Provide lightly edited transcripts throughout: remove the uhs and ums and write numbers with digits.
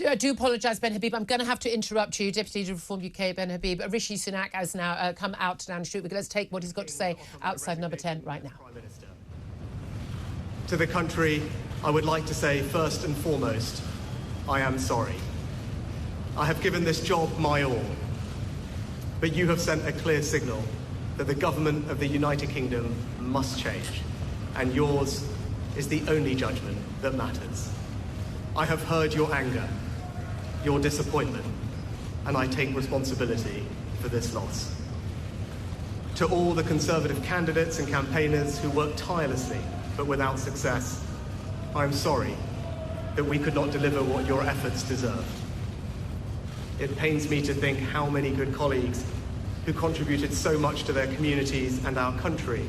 I do apologise, Ben Habib. I'm going to have to interrupt you. Deputy Leader of Reform UK, Ben Habib. Rishi Sunak has now come out down the street. Let's take what he's got to say outside number 10 right now. To the country, I would like to say, first and foremost, I am sorry. I have given this job my all, but you have sent a clear signal that the government of the United Kingdom must change, and yours is the only judgment that matters. I have heard your anger, your disappointment, and I take responsibility for this loss. To all the Conservative candidates and campaigners who worked tirelessly but without success, I am sorry that we could not deliver what your efforts deserved. It pains me to think how many good colleagues who contributed so much to their communities and our country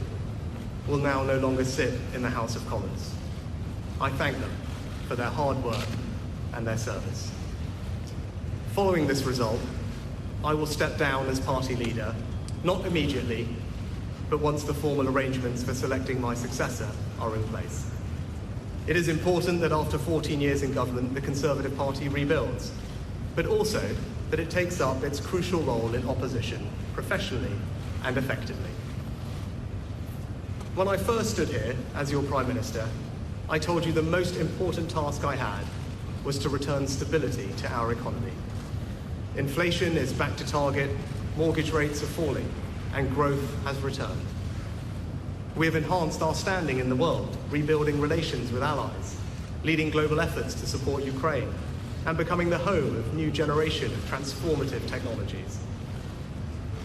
will now no longer sit in the House of Commons. I thank them for their hard work and their service. Following this result, I will step down as party leader, not immediately, but once the formal arrangements for selecting my successor are in place. It is important that after 14 years in government, the Conservative Party rebuilds, but also that it takes up its crucial role in opposition professionally and effectively. When I first stood here as your Prime Minister, I told you the most important task I had was to return stability to our economy. Inflation is back to target, mortgage rates are falling, and growth has returned. We have enhanced our standing in the world, rebuilding relations with allies, leading global efforts to support Ukraine, and becoming the home of a new generation of transformative technologies.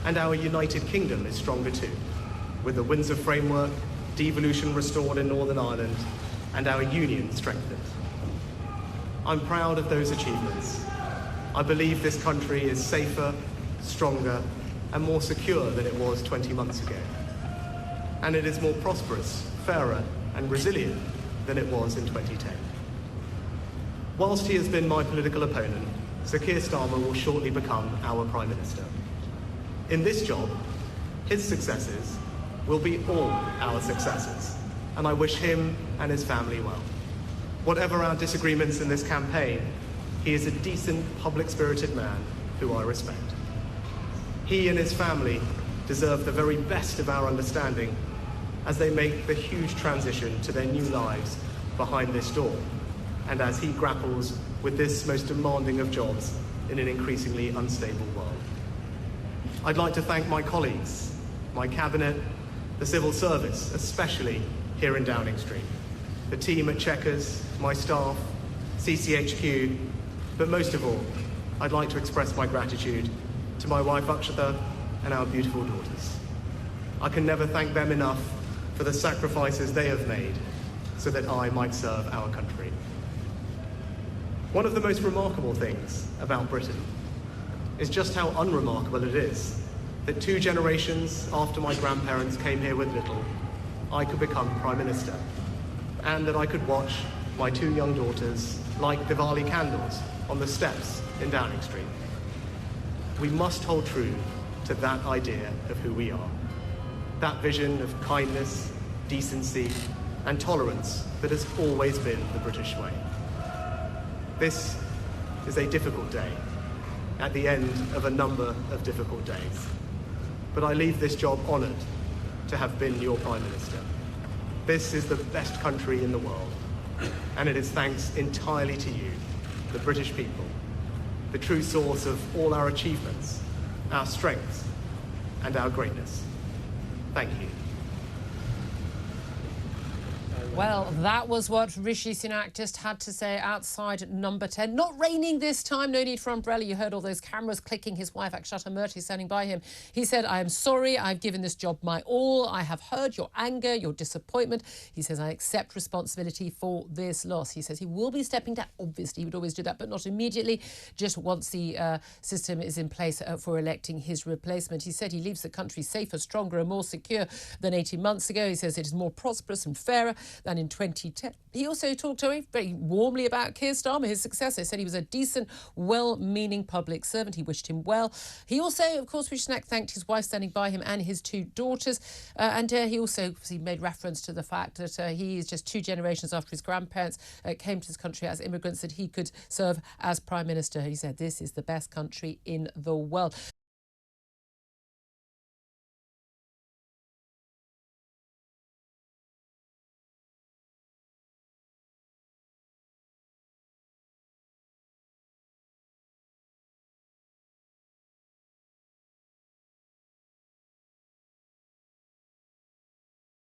And our United Kingdom is stronger too, with the Windsor Framework, devolution restored in Northern Ireland, and our union strengthened. I'm proud of those achievements. I believe this country is safer, stronger, and more secure than it was 20 months ago. And it is more prosperous, fairer, and resilient than it was in 2010. Whilst he has been my political opponent, Sir Keir Starmer will shortly become our Prime Minister. In this job, his successors will be all our successors, and I wish him and his family well. Whatever our disagreements in this campaign, he is a decent, public-spirited man who I respect. He and his family deserve the very best of our understanding as they make the huge transition to their new lives behind this door, and as he grapples with this most demanding of jobs in an increasingly unstable world. I'd like to thank my colleagues, my cabinet, the civil service, especially here in Downing Street, the team at Chequers, my staff, CCHQ, but most of all, I'd like to express my gratitude to my wife Akshata and our beautiful daughters. I can never thank them enough for the sacrifices they have made so that I might serve our country. One of the most remarkable things about Britain is just how unremarkable it is that 2 generations after my grandparents came here with little, I could become Prime Minister, and that I could watch my 2 young daughters light Diwali candles on the steps in Downing Street. We must hold true to that idea of who we are, that vision of kindness, decency, and tolerance that has always been the British way. This is a difficult day, at the end of a number of difficult days. But I leave this job honoured to have been your Prime Minister. This is the best country in the world, and it is thanks entirely to you, the British people, the true source of all our achievements, our strengths, and our greatness. Thank you. Well, that was what Rishi Sunak just had to say outside number 10. Not raining this time, no need for umbrella. You heard all those cameras clicking. His wife, Akshata Murthy, standing by him. He said, I am sorry, I've given this job my all. I have heard your anger, your disappointment. He says, I accept responsibility for this loss. He says he will be stepping down. Obviously, he would always do that, but not immediately, just once the system is in place for electing his replacement. He said he leaves the country safer, stronger and more secure than 18 months ago. He says it is more prosperous and fairer than in 2010. He also talked very warmly about Keir Starmer, his successor. He said he was a decent, well-meaning public servant. He wished him well. He also, of course, Rishi Sunak thanked his wife standing by him and his two daughters. And he also made reference to the fact that he is just 2 generations after his grandparents came to this country as immigrants, that he could serve as Prime Minister. He said, this is the best country in the world.